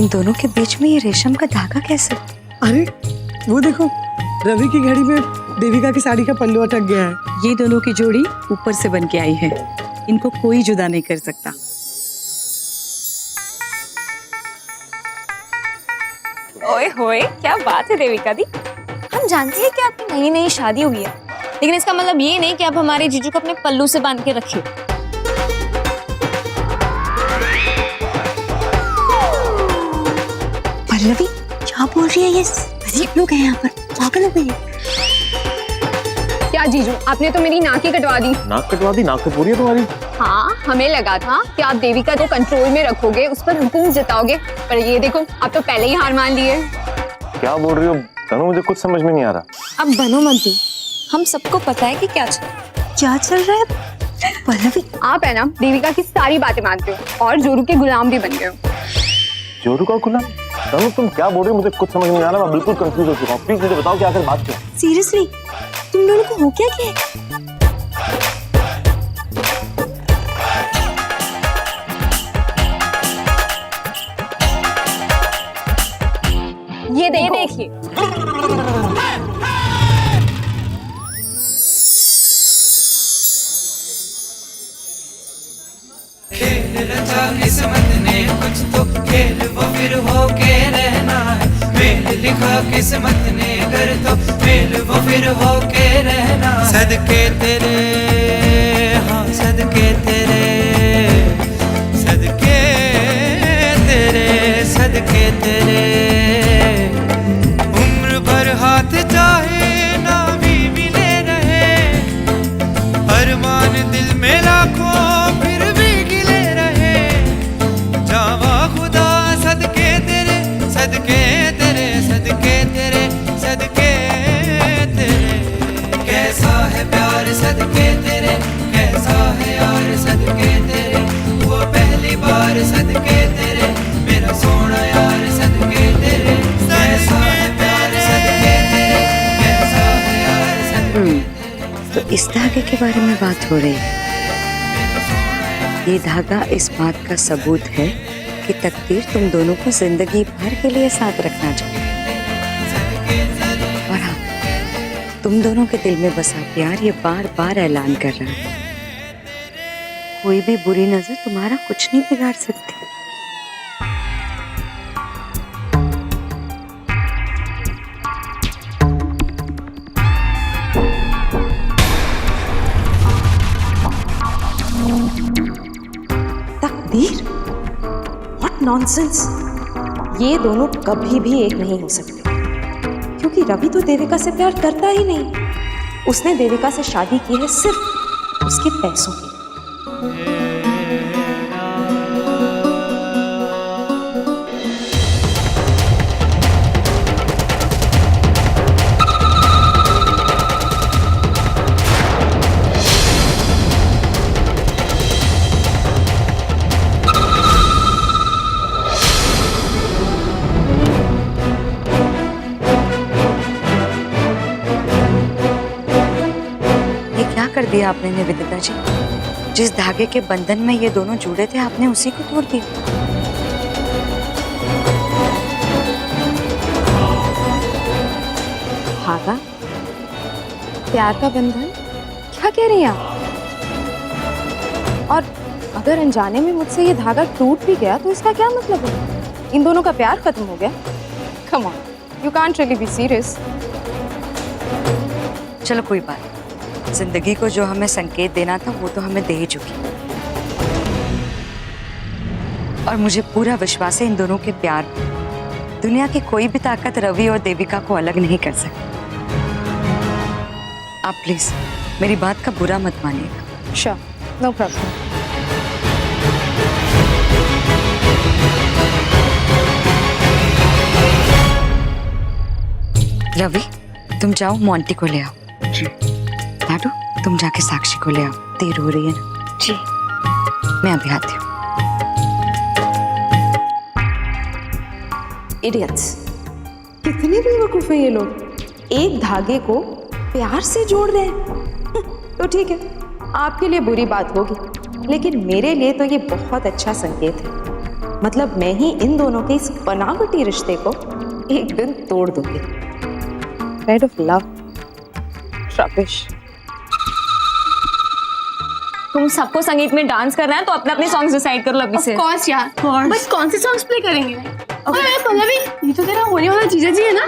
इन दोनों के बीच में ये रेशम का धागा कैसे? अरे वो देखो, रवि की घड़ी में देविका की साड़ी का पल्लू अटक गया है। ये दोनों की जोड़ी ऊपर से बन के आई है, इनको कोई जुदा नहीं कर सकता। ओए होए, क्या बात है देविका दी। हम जानते हैं कि आपकी नई नई शादी हुई है, लेकिन इसका मतलब ये नहीं कि आप हमारे जीजू को अपने पल्लू से बांध के रखे। पल्लवी क्या बोल रही है? ये अजीब लोग हैं यहाँ पर, पागल हो गई है। क्या जीजू, आपने तो मेरी नाक ही कटवा दी। नाक कटवा दी? नाक तो पूरी है तुम्हारी। हाँ, हमें लगा था कि आप देविका को कंट्रोल में रखोगे, उस पर हुकूमत जताओगे, पर ये देखो आप तो पहले ही हार मान लिए। क्या बोल रही हो तनु? मुझे कुछ समझ में नहीं आ रहा। अब बनो मत दी, हम सबको पता है कि क्या चल रहा है। पल्लवी आप है ना देविका की सारी बातें मानते हो और जोरू के गुलाम भी बन गए हो। जोरू का गुलाम? तनु तुम क्या बोल रही हो? मुझे कुछ समझ में नहीं आ रहा, मैं बिल्कुल कंफ्यूज हो चुका हूँ। प्लीज मुझे बताओ कि आखिर बात क्या है। सीरियसली तुम दोनों को हो क्या है? ये देखिए, खेल रचा किस्मत ने कुछ तो खेल वो फिर होके रहना है। मेल लिखा किस्मत ने कर तो मेल वो फिर होके रहना। सदके तेरे, हाँ सदके तेरे, सदके तेरे, सदके तेरे। उम्र भर हाथ चाहे ना भी मिले रहे, अरमान दिल में लाखों फिर भी गिले रहे। जावा खुदा सदके तेरे, सदके तेरे, सदके तेरे, सदके तेरे। कैसा है प्यार सदके तेरे, कैसा है यार सदके तेरे। वो पहली बार सदके तेरे, मेरा सोना यार सदके तेरे। कैसा है प्यार सदके तेरे, कैसा है यार सदके तेरे। तो इस धागे के बारे में बात हो रही है। ये धागा इस बात का सबूत है कि तकदीर तुम दोनों को जिंदगी भर के लिए साथ रखना चाहती है। और हाँ, तुम दोनों के दिल में बसा प्यार ये बार बार ऐलान कर रहा है, कोई भी बुरी नजर तुम्हारा कुछ नहीं बिगाड़ सकती। तकदीर? What nonsense. ये दोनों कभी भी एक नहीं हो सकते, क्योंकि रवि तो देविका से प्यार करता ही नहीं। उसने देविका से शादी की है सिर्फ उसके पैसों के। कर दिया आपने निवेदिता जी, जिस धागे के बंधन में ये दोनों जुड़े थे आपने उसी को तोड़ दिया। धागा? प्यार का बंधन? क्या कह रही हैं आप? और अगर अनजाने में मुझसे ये धागा टूट भी गया तो इसका क्या मतलब है? इन दोनों का प्यार खत्म हो गया? Come on, you can't really be serious. चलो कोई बात, जिंदगी को जो हमें संकेत देना था वो तो हमें दे ही चुकी, और मुझे पूरा विश्वास है इन दोनों के प्यार में दुनिया की कोई भी ताकत रवि और देविका को अलग नहीं कर सकती। आप प्लीज मेरी बात का बुरा मत मानिएगा। Sure, no problem. रवि तुम जाओ मोंटी को ले आओ। जी। लाडू तुम जाके साक्षी को ले आओ, देर हो रही है ना। जी। मैं अभी आती हूँ। इडियट्स, कितने बेवकूफ है ये लोग। एक धागे को प्यार से जोड़ रहे हैं। तो ठीक है, आपके लिए बुरी बात होगी, लेकिन मेरे लिए तो ये बहुत अच्छा संकेत है। मतलब मैं ही इन दोनों के इस बनावटी रिश्ते को एक दिन तोड़ दूंगी। Kind of love rubbish. तुम सबको संगीत में डांस करना है तो अपने अपने सॉन्ग्स डिसाइड कर लो अभी से। कौन यार बस कौन से सॉन्ग्स प्ले करेंगे? अरे पल्लवी, ये तो तेरा होने वाला जीजा जी है ना?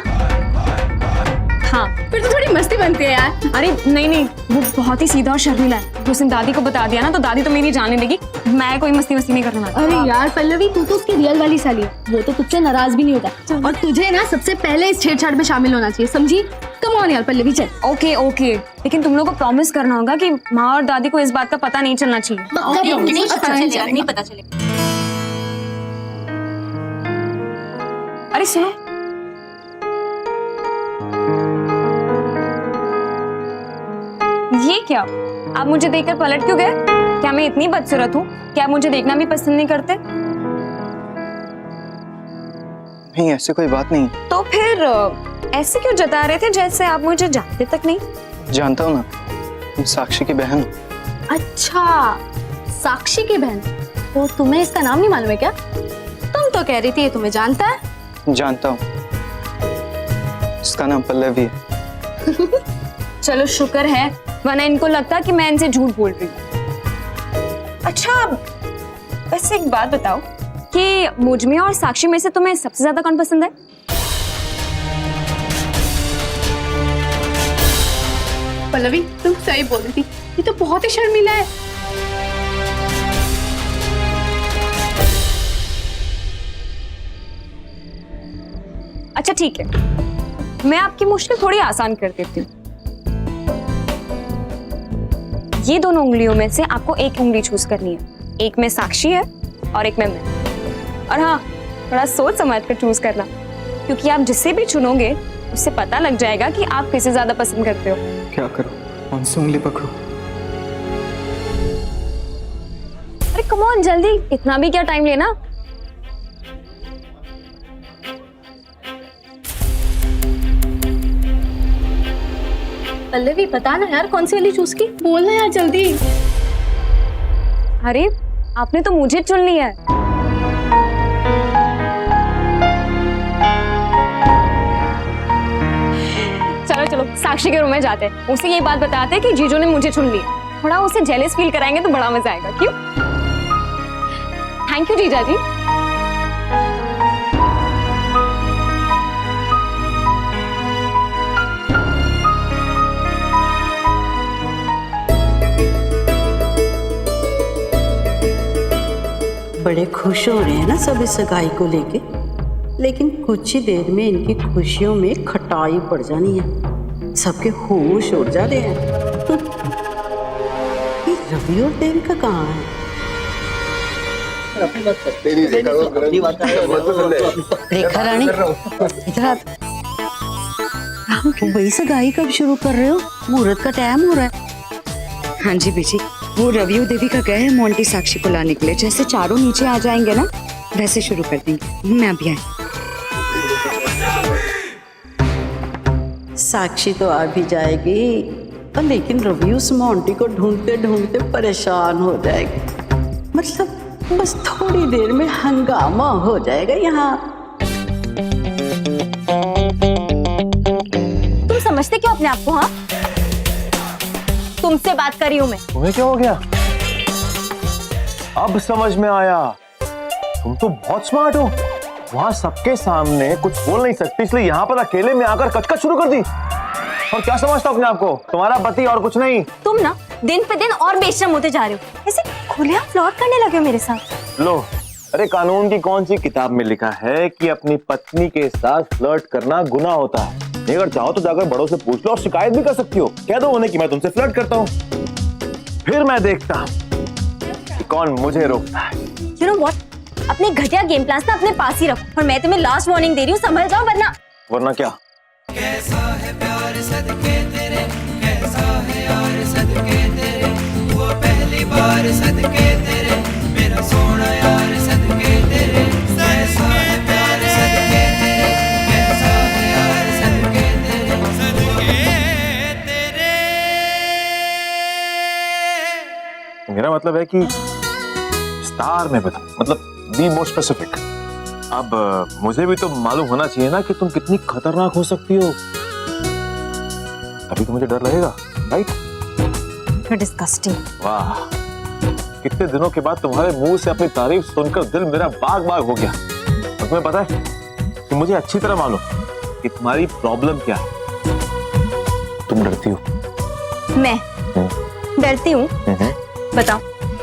हाँ, फिर तो थोड़ी मस्ती बनती है यार। अरे नहीं नहीं, वो बहुत ही सीधा और शर्मीला है। उसने दादी को बता दिया ना तो दादी तो मेरी जाने देगी। मैं कोई मस्ती नहीं करने वाली। अरे यार पल्लवी, तू तो उसकी रियल वाली साली है, वो तो तुझसे नाराज भी नहीं होता। और तुझे ना सबसे पहले इस छेड़छाड़ में शामिल होना चाहिए, समझी? कम ऑन यार पल्लवी, चल। ओके ओके, लेकिन तुम लोग को प्रॉमिस करना होगा कि माँ और दादी को इस बात का पता नहीं चलना चाहिए। नहीं पता चलेगा। अरे सुनो, ये क्या? आप मुझे देखकर पलट क्यों गए? क्या मैं इतनी बदसूरत हूँ? क्या आप मुझे देखना भी पसंद नहीं करते? नहीं, ऐसी कोई बात नहीं। तो फिर ऐसे क्यों जता रहे थे जैसे आप मुझे जानते तक नहीं? जानता हूँ ना, तुम साक्षी की बहन हो। अच्छा, साक्षी की बहन। तो तुम्हें इसका नाम नहीं मालूम है क्या? तुम तो कह रही थी ये तुम्हें जानता है। जानता हूँ, इसका नाम पल्लवी है। चलो शुक्र है, वरना इनको लगता कि मैं इनसे झूठ बोल रही हूँ। अच्छा, वैसे एक बात बताओ कि मुझ में और साक्षी में से तुम्हें सबसे ज्यादा कौन पसंद है? पल्लवी, तुम सही बोल रही थी, ये तो बहुत ही शर्मीला है। अच्छा ठीक है, मैं आपकी मुश्किल थोड़ी आसान कर देती हूँ। ये दोनों उंगलियों में से आपको एक उंगली चूज करनी है। एक में साक्षी है और एक में मैं। और हाँ, थोड़ा सोच समझ कर चूज करना, क्योंकि आप जिससे भी चुनोगे उससे पता लग जाएगा कि आप किसे ज्यादा पसंद करते हो। क्या करूं, कौन सी उंगली पकड़ूं? अरे कम ऑन, जल्दी, इतना भी क्या टाइम लेना। पल्लवी बता ना यार, कौन सी वाली चूज की? बोलना यार जल्दी। अरे आपने तो मुझे चुन लिया है। चलो चलो साक्षी के रूम में जाते हैं, उसे ये बात बताते हैं कि जीजू ने मुझे चुन लिया। थोड़ा उसे जेलस फील कराएंगे तो बड़ा मजा आएगा। क्यों? थैंक यू जीजा जी। बड़े खुश हो रहे हैं ना सब इस सगाई को लेके, लेकिन कुछ ही देर में इनकी खुशियों में खटाई पड़ जानी है। सबके होश उड़ जा रहे हैं। ये रवि और देविका कहाँ है? रेखा रानी, इधर आ। वही सगाई कब शुरू कर रहे हो? मुहूर्त का टाइम हो रहा है। हाँ जी बीजी, वो रवि और देविका गए हैं मोंटी साक्षी को लाने के लिए। जैसे चारों नीचे आ जाएंगे ना, वैसे शुरू कर देंगे। मैं अभी आई। साक्षी तो आ भी जाएगी, पर लेकिन रवि उस मोंटी को ढूंढते ढूंढते परेशान हो जाएगी। मतलब बस थोड़ी देर में हंगामा हो जाएगा यहाँ। तुम समझते क्यों अपने आप को? हाँ, तुमसे बात कर रही हूँ मैं। तुम्हें क्या हो गया? अब समझ में आया, तुम तो बहुत स्मार्ट हो। वहां सबके सामने कुछ बोल नहीं सकती, इसलिए यहाँ पर अकेले में आकर कचकच शुरू कर दी। और क्या समझता अपने आप को? तुम्हारा पति और कुछ नहीं। तुम ना दिन पे दिन और बेशरम होते जा रहे हो। ऐसे खुलेआम फ्लर्ट करने लगे हो मेरे साथ। लो, अरे कानून की कौन सी किताब में लिखा है कि अपनी पत्नी के साथ फ्लर्ट करना गुनाह होता है? अगर चाहो तो जाकर बड़ों से पूछ लो और शिकायत भी कर सकती हो। कह दो उन्हें कि मैं तुमसे फ्लर्ट करता हूँ, फिर मैं देखता हूँ कि कौन मुझे रोकता है। You know what? अपने घटिया गेम प्लान्स ना अपने पास ही रखो, और मैं तुम्हें लास्ट वार्निंग दे रही हूँ, संभल जाओ वरना। वरना क्या? कैसा है प्यार सदके तेरे, कैसा है यार सदके तेरे, वो पहली बार सदके तेरे, मेरा सोना यार सदके तेरे। कैसा है प्यार सदके तेरे, कैसा है यार सदके तेरे, सदके तेरे। मेरा मतलब है कि स्टार में बता, मतलब बी मोर स्पेसिफिक। अब मुझे भी तो मालूम होना चाहिए ना कि तुम कितनी खतरनाक हो सकती हो। अभी तो मुझे डर लगेगा, राइट? डिस्गस्टिंग। वाह, कितने दिनों के बाद तुम्हारे मुंह से अपनी तारीफ सुनकर दिल मेरा बाग बाग हो गया। और तुम्हें पता है कि मुझे अच्छी तरह मालूम कि तुम्हारी प्रॉब्लम क्या है। तुम डरती हो। मैं डरती हूँ? बताओ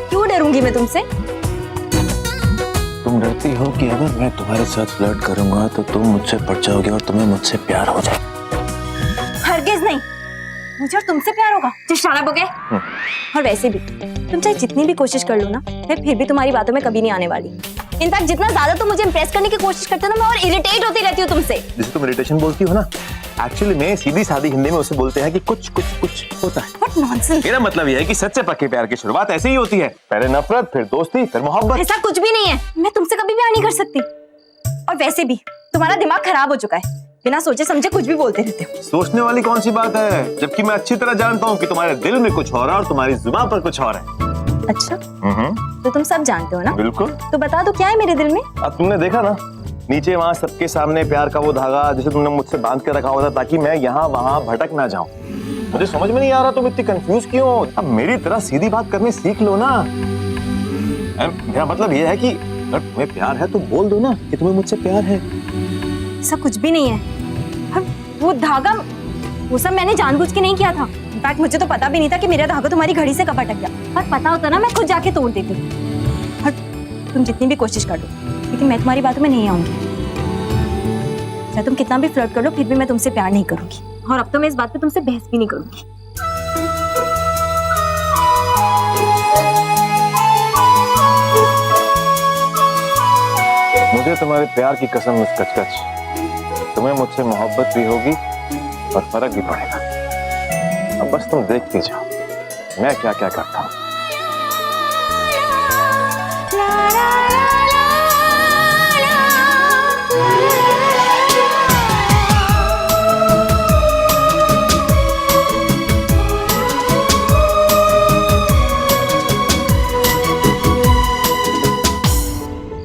क्यों डरूंगी मैं तुमसे? तुम डरती हो कि अगर मैं तुम्हारे साथ फ्लर्ट करूंगा तो तुम मुझसे पड़ जाओगे और तुम्हें मुझसे प्यार हो जाए। हरगिज नहीं, मुझे और तुमसे प्यार होगा। जो शराब हो गए। और वैसे भी तुम चाहे जितनी भी कोशिश कर लो ना, मैं फिर भी तुम्हारी बातों में कभी नहीं आने वाली। इनफैक्ट जितना ज्यादा तुम मुझे इंप्रेस करने की कोशिश करते हो ना, मैं और इरिटेट होती रहती हूँ तुमसे। जिसे तुम इरिटेशन बोलती हो ना, एक्चुअली में सीधी सादी हिंदी में उसे बोलते हैं कि कुछ कुछ कुछ होता है। What nonsense! मेरा मतलब यह है कि सच्चे पक्के प्यार की शुरुआत ऐसे ही होती है। पहले नफरत, फिर दोस्ती, फिर मोहब्बत। ऐसा कुछ भी नहीं है। मैं तुमसे कभी प्यार नहीं कर सकती। और वैसे भी तुम्हारा दिमाग खराब हो चुका है। बिना सोचे समझे कुछ भी बोलते रहते हो। सोचने वाली कौन सी बात है, जबकि मैं अच्छी तरह जानता हूँ कि तुम्हारे दिल में कुछ और है और तुम्हारी जुबान पर कुछ और है। अच्छा, तो तुम सब जानते हो ना? बिल्कुल। तो बता दो क्या है मेरे दिल में? अब तुमने देखा ना, नीचे वहाँ सबके सामने प्यार का वो धागा जिसे तुमने मुझसे बांध के रखा हुआ था ताकि मैं यहाँ वहाँ भटक ना जाऊं। मुझे समझ में नहीं आ रहा तुम इतनी कंफ्यूज क्यों हो? अब मेरी तरह सीधी बात करनी सीख लो ना। मेरा मतलब ये है कि अगर तुम्हें प्यार है तो बोल दो ना कि तुम्हें मुझसे प्यार है। ऐसा कुछ भी नहीं है। और वो धागा, वो सब मैंने जानबूझ के नहीं किया था। इनफैक्ट मुझे तो पता भी नहीं था कि मेरा धागा तुम्हारी घड़ी से कब अटक गया। और पता होता ना, मैं खुद जाके तोड़ देती। और तुम जितनी भी कोशिश कर लो, लेकिन मैं तुम्हारी बातों में नहीं आऊंगी। चाहे तुम कितना भी फ्लर्ट कर लो, फिर भी मैं तुमसे प्यार नहीं करूंगी। और अब तो मैं इस बात पे तुमसे बहस भी नहीं करूंगी। मुझे तुम्हारे प्यार की कसम मिस कचकच, तुम्हें मुझसे मोहब्बत भी होगी और फर्क भी पड़ेगा। अब बस तुम देखती जाओ मैं क्या क्या करता हूँ।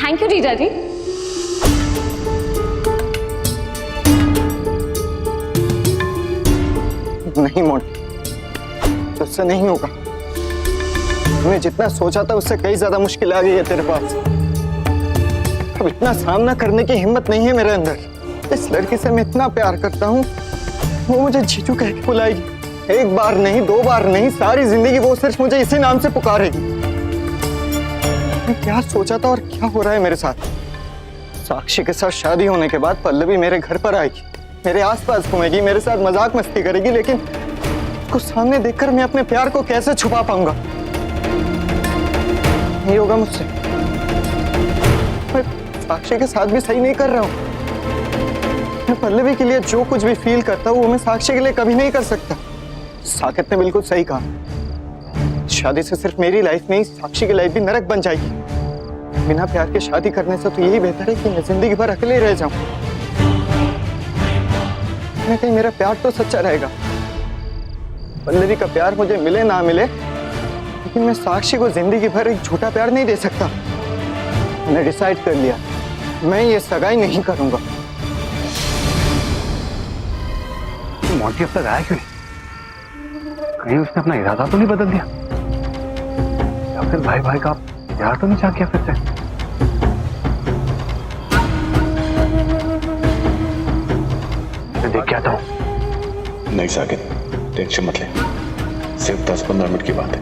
थैंक यू जीजा जी। नहीं मोंटी, तुझसे नहीं होगा। मैं जितना सोचा था उससे कई ज्यादा मुश्किल आ गई है तेरे पास। अब इतना सामना करने की हिम्मत नहीं है मेरे अंदर। इस लड़की से मैं इतना प्यार करता हूँ, वो मुझे जीजू कह के बुलाएगी। एक बार नहीं, दो बार नहीं, सारी जिंदगी वो सिर्फ मुझे इसी नाम से पुकारेगी। मैं क्या सोचा था और क्या हो रहा है मेरे साथ। साक्षी के साथ शादी होने के बाद पल्लवी मेरे घर पर आएगी, मेरे आसपास घूमेगी, मेरे साथ मजाक मस्ती करेगी, लेकिन उसको सामने देखकर मैं अपने प्यार को कैसे छुपा पाऊंगा? नहीं होगा मुझसे। मैं साक्षी के साथ भी सही नहीं कर रहा हूं। मैं पल्लवी के लिए जो कुछ भी फील करता हूं वो मैं साक्षी के लिए कभी नहीं कर सकता। साकेत ने बिल्कुल सही कहा, शादी से सिर्फ मेरी लाइफ नहीं, साक्षी की लाइफ भी नरक बन जाएगी। बिना प्यार के शादी करने से तो यही बेहतर है कि मैं जिंदगी भर अकेले रह जाऊं। कहीं मेरा प्यार तो सच्चा रहेगा। पल्लवी का प्यार मुझे मिले ना मिले, लेकिन मैं साक्षी को जिंदगी भर एक झूठा प्यार नहीं दे सकता। मैंने डिसाइड कर लिया, मैं ये सगाई नहीं करूंगा। मोंटी अब तक आया क्यों? कहीं उसने अपना इरादा तो नहीं बदल दिया, या फिर भाई भाई का प्यार तो नहीं चाह किया फिर से? देख के आता हूं। नहीं साकिब, टेंशन मत ले, सिर्फ 10-15 मिनट की बात है।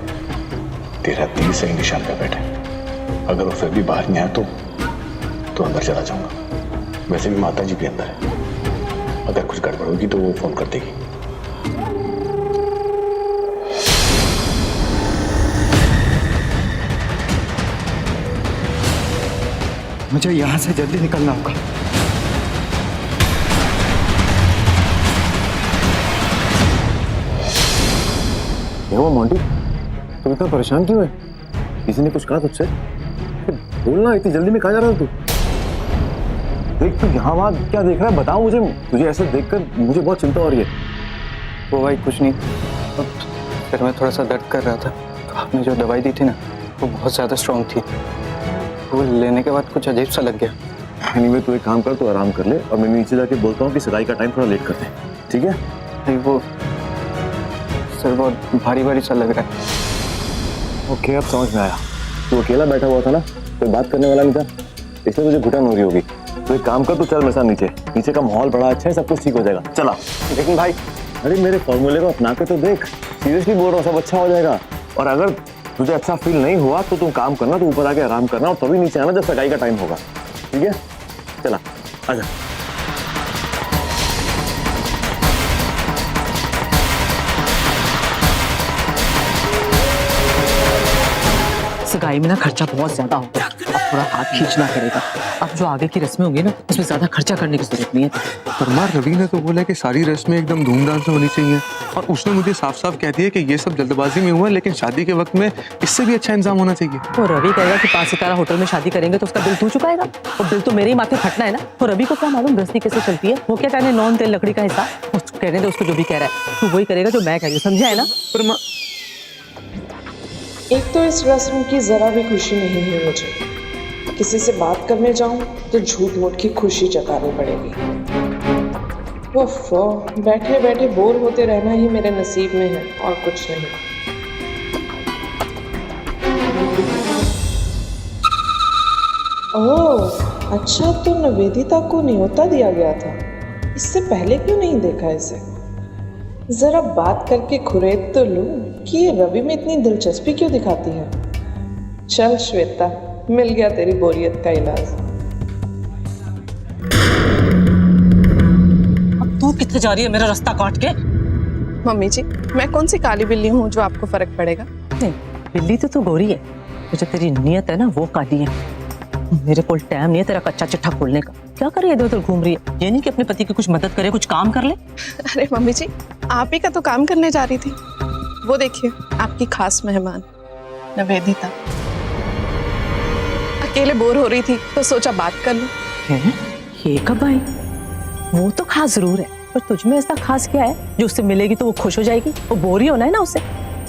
तेरा दिल सही निशान पे बैठा है। अगर वो फिर भी बाहर नहीं आया तो अंदर चला जाऊंगा। वैसे भी माता जी भी अंदर है, अगर कुछ गड़बड़ होगी तो वो फोन कर देगी। मुझे यहां से जल्दी निकलना होगा। क्या हुआ मोंटी, तुम इतना परेशान क्यों है? किसी ने कुछ कहा तुझसे? बोलना, इतनी जल्दी में कहाँ जा रहा है तू? देख तू यहाँ वहाँ क्या देख रहा है, बताओ मुझे। तुझे ऐसे देखकर मुझे बहुत चिंता हो रही है। वो भाई कुछ नहीं, फिर मैं थोड़ा सा दर्द कर रहा था, तो आपने जो दवाई दी थी ना वो बहुत ज्यादा स्ट्रॉन्ग थी, वो लेने के बाद कुछ अजीब सा लग गया। एनीवे तू एक काम कर, तू आराम कर ले और मैं नीचे जाके बोलता हूँ कि सगाई का टाइम थोड़ा लेट करते हैं, ठीक है? नहीं वो सर बहुत भारी भारी सा लग रहा है। ओके, अब समझ में आया। तू अकेला बैठा हुआ था ना, कोई बात करने वाला नहीं था, इसलिए तुझे घुटन हो रही होगी। तो एक काम कर, तू चल मेरे साथ नीचे। नीचे का माहौल बड़ा अच्छा है, सब कुछ ठीक हो जाएगा। चला। लेकिन भाई, अरे मेरे फॉर्मूले को अपना के तो देख, सीरियसली बोल रहा हूँ, सब अच्छा हो जाएगा। और अगर तुझे अच्छा फील नहीं हुआ तो तू काम करना, तू ऊपर आके आराम करना और तभी नीचे आना जब सगाई का टाइम होगा, ठीक है? चला, आजा। सगाई में ना खर्चा बहुत ज्यादा होगा, अब थोड़ा हाथ खींचना पड़ेगा। अब जो आगे की रस्में होंगी ना, उसमें ज्यादा खर्चा करने की जरूरत नहीं है। पर माँ, रवि ने तो बोला कि सारी रस्में एकदम धूमधाम से होनी चाहिए, और उसने मुझे साफ साफ कह दिया कि ये सब जल्दबाजी में हुआ है, लेकिन शादी के वक्त में इससे भी अच्छा इंतजाम होना चाहिए। तो रवि कहेगा कि 5 सितारा होटल में शादी करेंगे तो उसका बिल तू चुकाएगा, और बिल तो मेरे ही माथे फटना है ना। तो रवि को क्या मालूम गृहस्थी कैसे चलती है, वो क्या जाने नॉन तेल लकड़ी का हिस्सा। कहने दे उसको जो भी कह रहा है, तू वही करेगा जो मैं कह रही हूँ, समझा है ना? पर माँ, एक तो इस रस्म की जरा भी खुशी नहीं है मुझे। किसी से बात करने जाऊं तो झूठ मूठ की खुशी जतानी पड़ेगी। ओफो, बैठे बैठे बोर होते रहना ही मेरे नसीब में है और कुछ नहीं। ओह अच्छा, तो निवेदिता को न्योता दिया गया था, इससे पहले क्यों नहीं देखा इसे? जरा बात करके खुरेद तो लूं कि ये रवि में इतनी दिलचस्पी क्यों दिखाती है। चल श्वेता, मिल गया तेरी बोरियत का इलाज। अब तू कितने जा रही है मेरा रास्ता काट के? मम्मी जी, मैं कौन सी काली बिल्ली हूँ जो आपको फर्क पड़ेगा? नहीं, बिल्ली तो तू गोरी है, जो तेरी नियत है ना वो काली है। मेरे को टाइम नहीं है तेरा कच्चा चिट्ठा खोलने का। क्या करे इधर उधर घूम रही है? ये नहीं कि अपने पति की कुछ मदद करे, कुछ काम कर ले। अरे मम्मी जी, आप ही का तो काम करने जा रही थी। वो देखिए, आपकी खास मेहमान निवेदिता अकेले बोर हो रही थी तो सोचा बात कर लूं। ये कब आई? वो तो खास जरूर है, पर तुझ में ऐसा खास क्या है जो उससे मिलेगी तो वो खुश हो जाएगी? वो बोर ही होना है ना उससे।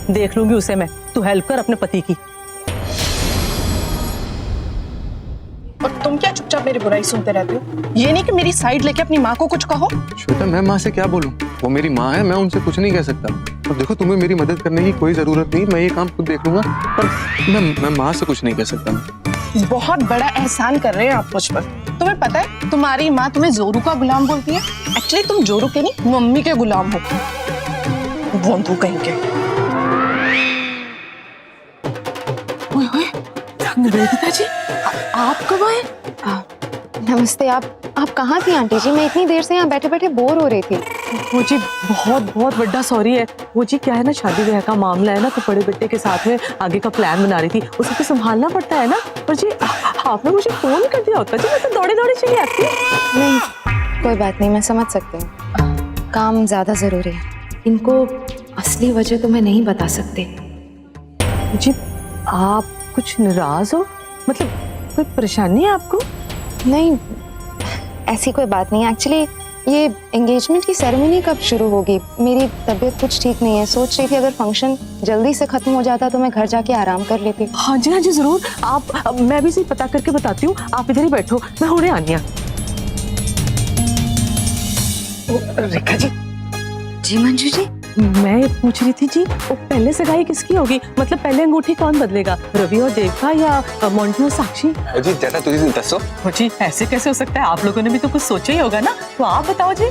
देख लूंगी उसे मैं, तू हेल्प कर अपने पति की। और तुम क्या चुपचाप मेरी बुराई सुनते रहते हो? ये नहीं कि मेरी साइड लेके अपनी माँ को कुछ कहो। श्वेता, मैं माँ से क्या बोलूं? वो मेरी माँ है, मैं उनसे कुछ नहीं कह सकता। और देखो, तुम्हें मेरी मदद करने की कोई जरूरत नहीं, मैं ये काम खुद देख लूंगा, पर मैं माँ से कुछ नहीं कह सकता। बहुत बड़ा एहसान कर रहे हैं आप मुझ पर। तुम्हें पता है, तुम्हारी माँ तुम्हें जोरू का गुलाम बोलती है। एक्चुअली तुम जोरू के नहीं, मम्मी के गुलाम हो। बोंधू कहीं के। ओए ओए, निवेदिता जी, आप कब आए? नमस्ते। आप कहाँ थी आंटी जी? मैं इतनी देर से यहाँ बैठे बैठे बोर हो रही थी। वो जी बहुत बहुत बड़ा सॉरी है। वो जी क्या है ना, शादी ब्याह का मामला है ना, तो बड़े बेटे के साथ में आगे का प्लान बना रही थी, उसे तो संभालना पड़ता है ना। और जी आपने मुझे फोन कर दिया होता जी, मैं तो दौड़े दौड़े चली आती। नहीं, कोई बात नहीं, मैं समझ सकती हूँ, काम ज्यादा जरूरी है। इनको असली वजह तो मैं नहीं बता सकते। जी आप कुछ नाराज हो? मतलब कोई परेशानी है आपको? नहीं, ऐसी कोई बात नहीं। एक्चुअली ये एंगेजमेंट की सेरेमनी कब शुरू होगी? मेरी तबीयत कुछ ठीक नहीं है। सोच रही थी अगर फंक्शन जल्दी से खत्म हो जाता तो मैं घर जाके आराम कर लेती। हाँ जी जरूर। आप मैं भी सही पता करके बताती हूँ, आप इधर ही बैठो, मैं होने आनी। रेखा जी। जी मंजू जी। मैं ये पूछ रही थी जी, वो पहले सगाई किसकी होगी? मतलब पहले अंगूठी कौन बदलेगा, रवि और देविका या मोंटी और साक्षी? जी ज्यादा तुझे दसो। जी ऐसे कैसे हो सकता है? आप लोगों ने भी तो कुछ सोचा ही होगा ना, तो आप बताओ जी।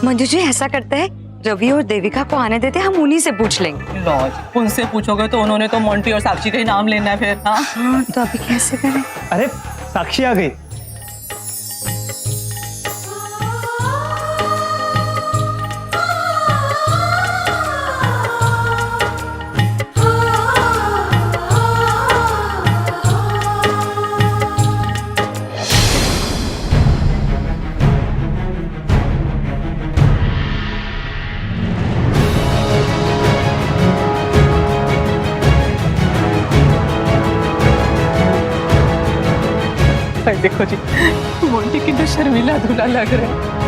मंजू जी ऐसा करते हैं, रवि और देविका को आने देते, हम उन्हीं से पूछ लेंगे। लॉज उनसे पूछोगे तो उन्होंने तो मोंटी और साक्षी का ही नाम लेना है फिर। हाँ तो अभी कैसे करें? अरे साक्षी आ गई। देखो जी, मोंटी कितना शर्मीला दूल्हा लग रहा है।